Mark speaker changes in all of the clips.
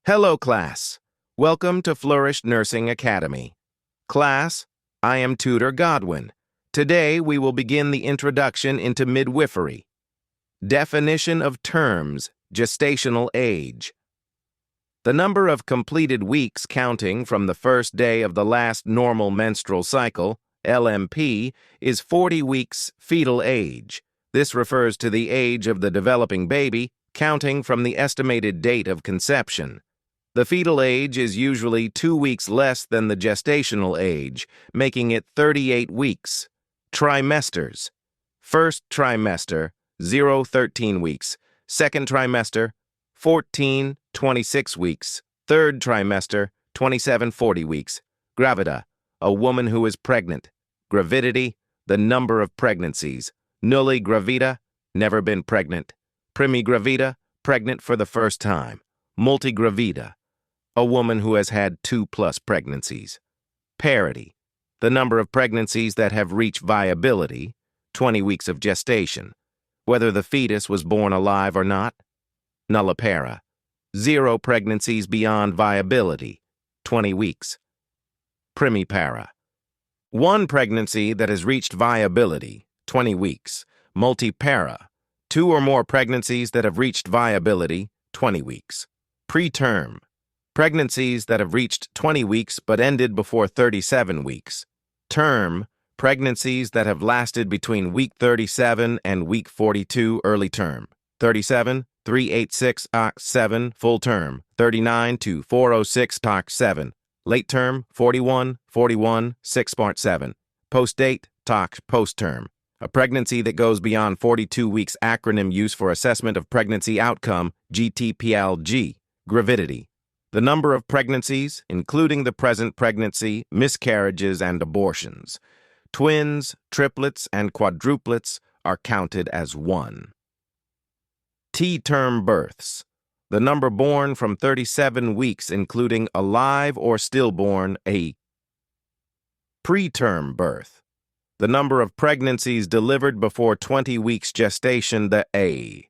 Speaker 1: Hello, class. Welcome to Flourish Nursing Academy. Class, I am Tutor Godwin. Today, we will begin the introduction into midwifery. Definition of terms, gestational age. The number of completed weeks counting from the first day of the last normal menstrual cycle, LMP, is 40 weeks fetal age. This refers to the age of the developing baby, counting from the estimated date of conception. The fetal age is usually 2 weeks less than the gestational age, making it 38 weeks. Trimesters. First trimester, 0-13 weeks. Second trimester, 14-26 weeks. Third trimester, 27-40 weeks. Gravida, a woman who is pregnant. Gravidity, the number of pregnancies. Nulli gravida, never been pregnant. Primigravida, pregnant for the first time. Multigravida, a woman who has had 2+ pregnancies. Parity, the number of pregnancies that have reached viability, 20 weeks of gestation, whether the fetus was born alive or not. Nullipara, 0 pregnancies beyond viability, 20 weeks. Primipara, 1 pregnancy that has reached viability, 20 weeks. Multipara, 2 or more pregnancies that have reached viability, 20 weeks. Preterm, pregnancies that have reached 20 weeks but ended before 37 weeks. Term, pregnancies that have lasted between week 37 and week 42 early term. 37, 386 7 full term. 39 to 406 7. Late term, 41, 6.7. Post date, post term. A pregnancy that goes beyond 42 weeks. Acronym use for assessment of pregnancy outcome, GTPLG. Gravidity, the number of pregnancies, including the present pregnancy, miscarriages, and abortions. Twins, triplets, and quadruplets are counted as 1. T-term births, the number born from 37 weeks, including alive or stillborn. A preterm birth, the number of pregnancies delivered before 20 weeks gestation. The A.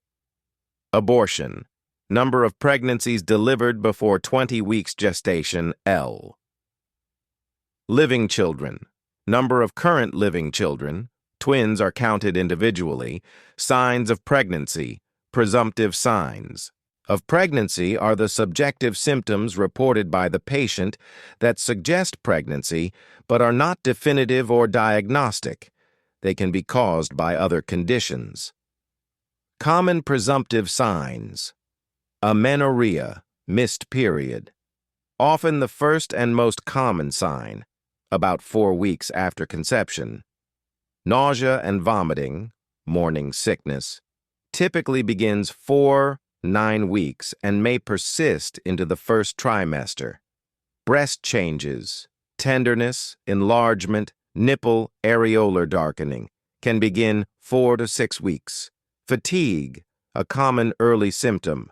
Speaker 1: Abortion, number of pregnancies delivered before 20 weeks gestation. L. Living children, number of current living children. Twins are counted individually. Signs of pregnancy, presumptive signs of pregnancy are the subjective symptoms reported by the patient that suggest pregnancy but are not definitive or diagnostic. They can be caused by other conditions. Common presumptive signs. Amenorrhea, missed period. Often the first and most common sign, about 4 weeks after conception. Nausea and vomiting, morning sickness, typically begins 4-9 weeks and may persist into the first trimester. Breast changes, tenderness, enlargement, nipple areolar darkening can begin 4 to 6 weeks. Fatigue, a common early symptom.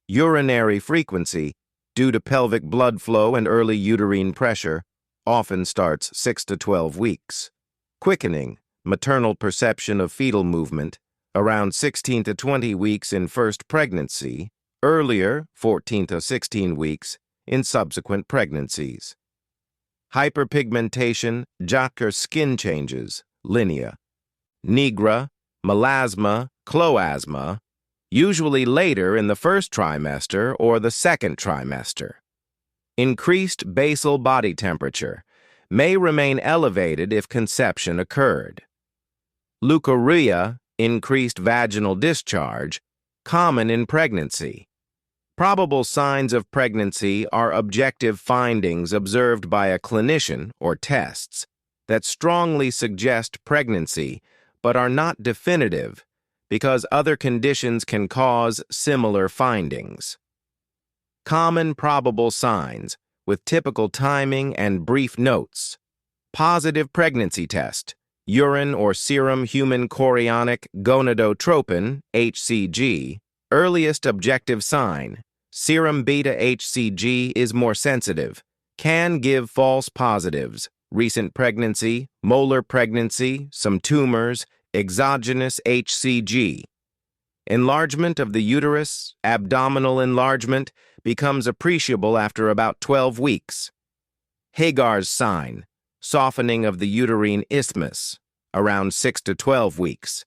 Speaker 1: Urinary frequency, due to pelvic blood flow and early uterine pressure, often starts 6 to 12 weeks. Quickening, maternal perception of fetal movement, around 16 to 20 weeks in first pregnancy, earlier 14 to 16 weeks in subsequent pregnancies. Hyperpigmentation, Jocker skin changes, linea. Nigra, melasma, chloasma, usually later in the first trimester or the second trimester. Increased basal body temperature may remain elevated if conception occurred. Leukorrhea, increased vaginal discharge, common in pregnancy. Probable signs of pregnancy are objective findings observed by a clinician or tests that strongly suggest pregnancy but are not definitive because other conditions can cause similar findings. Common probable signs with typical timing and brief notes. Positive pregnancy test, urine or serum human chorionic gonadotropin, HCG. Earliest objective sign, serum beta-HCG is more sensitive, can give false positives. Recent pregnancy, molar pregnancy, some tumors, exogenous HCG. Enlargement of the uterus, abdominal enlargement, becomes appreciable after about 12 weeks. Hagar's sign, softening of the uterine isthmus, around 6 to 12 weeks.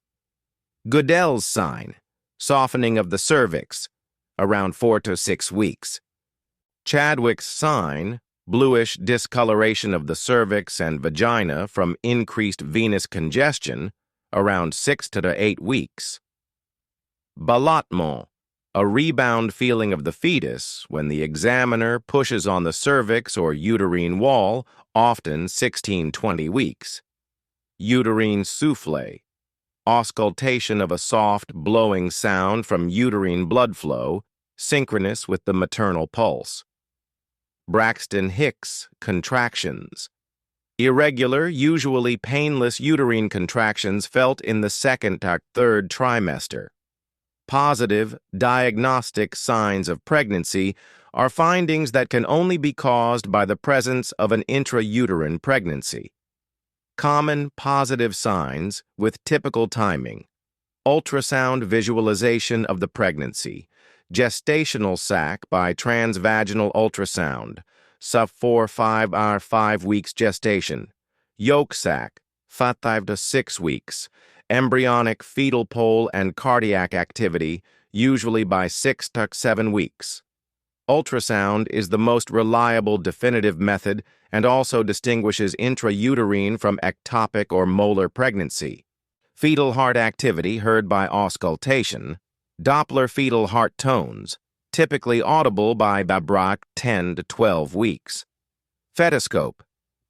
Speaker 1: Goodell's sign, softening of the cervix, around 4 to 6 weeks. Chadwick's sign, bluish discoloration of the cervix and vagina from increased venous congestion, around 6 to 8 weeks. Ballottement, a rebound feeling of the fetus when the examiner pushes on the cervix or uterine wall, often 16-20 weeks. Uterine souffle, auscultation of a soft, blowing sound from uterine blood flow, synchronous with the maternal pulse. Braxton Hicks contractions, irregular, usually painless uterine contractions felt in the second or third trimester. Positive, diagnostic signs of pregnancy are findings that can only be caused by the presence of an intrauterine pregnancy. Common positive signs with typical timing: ultrasound visualization of the pregnancy, gestational sac by transvaginal ultrasound, sub 4-5 or 5 weeks gestation, yolk sac, 5 to 6 weeks, embryonic fetal pole and cardiac activity, usually by 6 to 7 weeks. Ultrasound is the most reliable definitive method and also distinguishes intrauterine from ectopic or molar pregnancy. Fetal heart activity heard by auscultation, Doppler fetal heart tones, typically audible by Babrak 10 to 12 weeks. Fetoscope,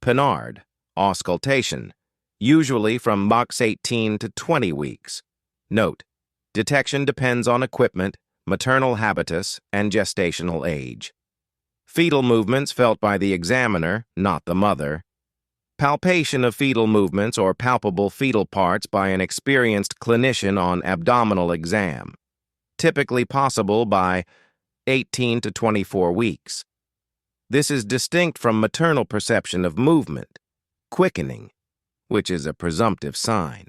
Speaker 1: Pinard, auscultation, usually from Mach 18 to 20 weeks. Note: detection depends on equipment, maternal habitus, and gestational age. Fetal movements felt by the examiner, not the mother. Palpation of fetal movements or palpable fetal parts by an experienced clinician on abdominal exam, typically possible by 18 to 24 weeks. This is distinct from maternal perception of movement, quickening, which is a presumptive sign.